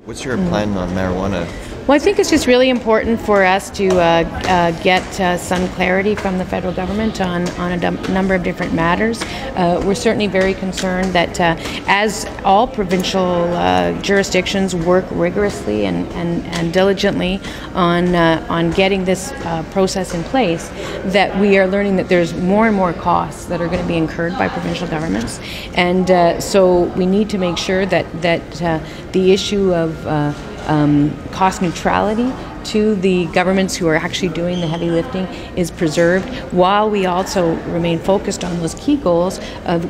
What's your plan on marijuana? Well, I think it's just really important for us to get some clarity from the federal government on a number of different matters. We're certainly very concerned that as all provincial jurisdictions work rigorously and diligently on getting this process in place, that we are learning that there's more and more costs that are going to be incurred by provincial governments. And so we need to make sure that the issue of cost neutrality to the governments who are actually doing the heavy lifting is preserved, while we also remain focused on those key goals of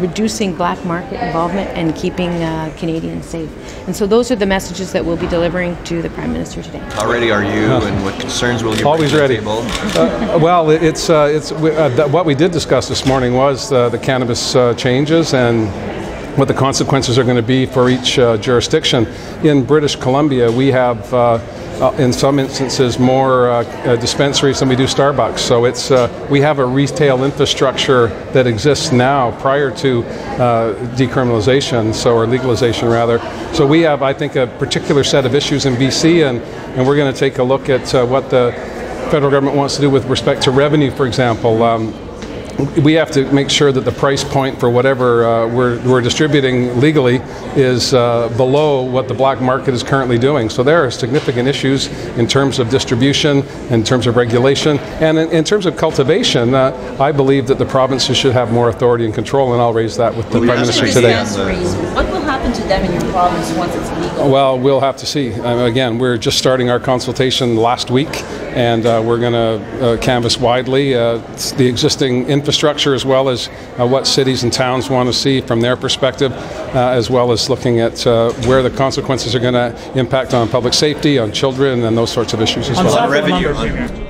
reducing black market involvement and keeping Canadians safe. And so those are the messages that we'll be delivering to the Prime Minister today. How ready are you, and what concerns will you always bring to ready. the table? Well, it's what we did discuss this morning was the cannabis changes and what the consequences are going to be for each jurisdiction. In British Columbia, we have, in some instances, more dispensaries than we do Starbucks. So we have a retail infrastructure that exists now prior to decriminalization, or legalization rather. So we have, I think, a particular set of issues in BC, and we're going to take a look at what the federal government wants to do with respect to revenue, for example. We have to make sure that the price point for whatever we're distributing legally is below what the black market is currently doing. So there are significant issues in terms of distribution, in terms of regulation, and in terms of cultivation. I believe that the provinces should have more authority and control, and I'll raise that with the Prime Minister today. What will happen to them in your province once it's legal? Well, we'll have to see. Again, we're just starting our consultation last week, and we're going to canvass widely the existing infrastructure, as well as what cities and towns want to see from their perspective, as well as looking at where the consequences are going to impact on public safety, on children, and those sorts of issues as well. Revenue.